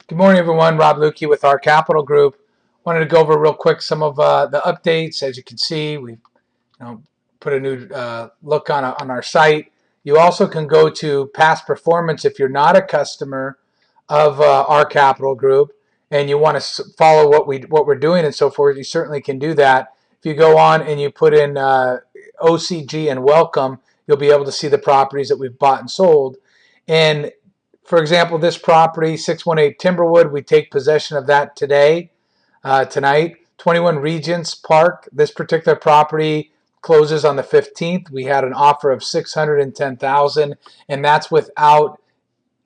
Good morning, everyone. Rob Lukey with our Capital Group. Wanted to go over real quick some of the updates. As you can see, we put a new look on our site. You also can go to past performance if you're not a customer of our Capital Group and you want to follow what we're doing and so forth. You certainly can do that. If you go on and you put in OCG and welcome, you'll be able to see the properties that we've bought and sold. And for example, this property, 618 Timberwood, we take possession of that tonight. 21 Regents Park, this particular property closes on the 15th. We had an offer of $610,000, and that's without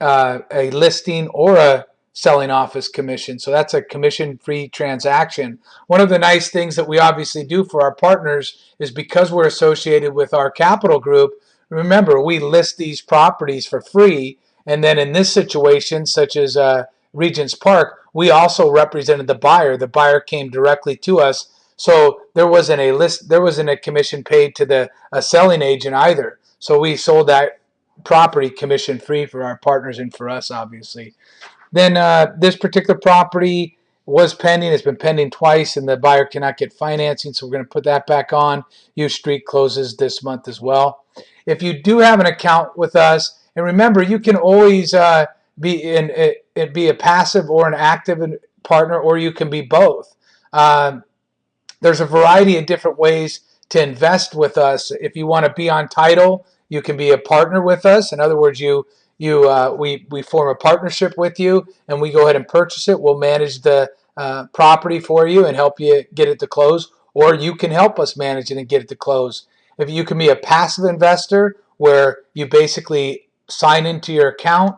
a listing or a selling office commission. So that's a commission-free transaction. One of the nice things that we obviously do for our partners is because we're associated with our Capital Group, remember, we list these properties for free. And then in this situation, such as Regents Park, we also represented the buyer. The buyer came directly to us. So there wasn't a commission paid to a selling agent either. So we sold that property commission free for our partners and for us, obviously. Then this particular property was pending. It's been pending twice, and the buyer cannot get financing, so we're going to put that back on. U Street closes this month as well. If you do have an account with us, and remember, you can always be a passive or an active partner, or you can be both. There's a variety of different ways to invest with us. If you want to be on title, you can be a partner with us. In other words, we form a partnership with you, and we go ahead and purchase it. We'll manage the property for you and help you get it to close, or you can help us manage it and get it to close. If you can be a passive investor, where you basically sign into your account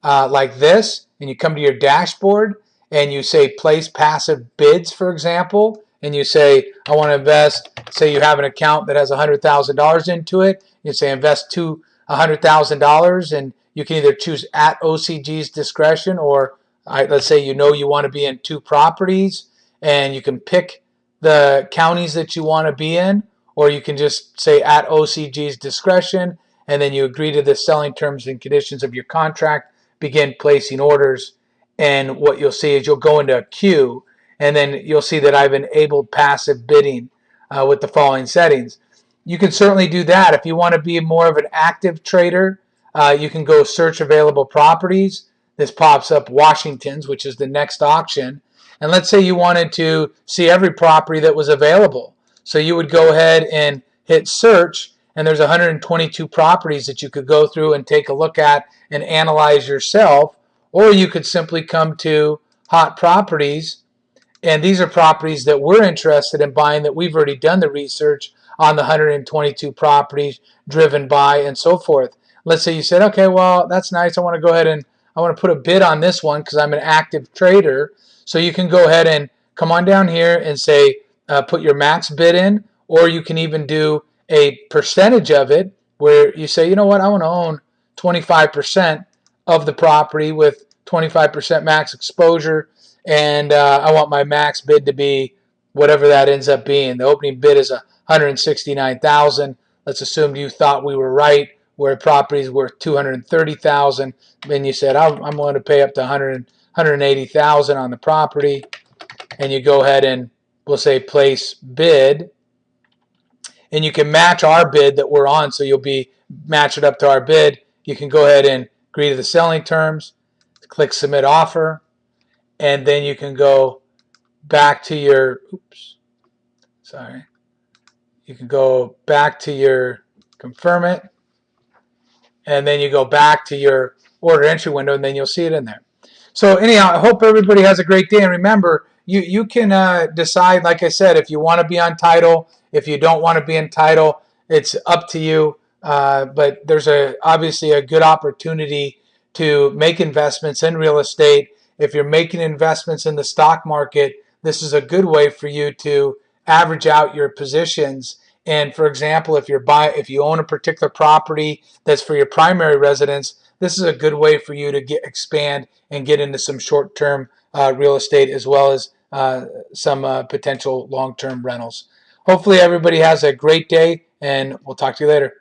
like this, and you come to your dashboard and you say place passive bids, for example, and you say, I want to invest, say you have an account that has $100,000 into it, you say invest $100,000, and you can either choose at OCG's discretion, or let's say you want to be in 2 properties, and you can pick the counties that you want to be in, or you can just say at OCG's discretion, and then you agree to the selling terms and conditions of your contract, begin placing orders, and what you'll see is you'll go into a queue, and then you'll see that I've enabled passive bidding with the following settings. You can certainly do that. If you want to be more of an active trader, you can go search available properties. This pops up Washington's, which is the next auction. And let's say you wanted to see every property that was available. So you would go ahead and hit search, and there's 122 properties that you could go through and take a look at and analyze yourself. Or you could simply come to hot properties, and these are properties that we're interested in buying, that we've already done the research on the 122 properties, driven by, and so forth. Let's say you said, okay, well, that's nice. I want to go ahead and I want to put a bid on this one because I'm an active trader. So you can go ahead and come on down here and say, put your max bid in, or you can even do a percentage of it where you say, you know what, I want to own 25% of the property with 25% max exposure, and I want my max bid to be whatever that ends up being. The opening bid is $169,000. Let's assume you thought we were right, where property is worth $230,000. Then you said, I'm going to pay up to $180,000 on the property, and you go ahead and we'll say place bid, and you can match our bid that we're on, so you'll be match it up to our bid. You can go ahead and agree to the selling terms, click submit offer, and then you can go back to your, you can go back to your confirm it, and then you go back to your order entry window, and then you'll see it in there. So anyhow, I hope everybody has a great day, and remember, you can decide, like I said, if you want to be on title, if you don't want to be in title, it's up to you. But there's obviously a good opportunity to make investments in real estate. If you're making investments in the stock market, this is a good way for you to average out your positions. And for example, if you own a particular property that's for your primary residence, this is a good way for you to expand and get into some short-term real estate, as well as some potential long-term rentals. Hopefully everybody has a great day, and we'll talk to you later.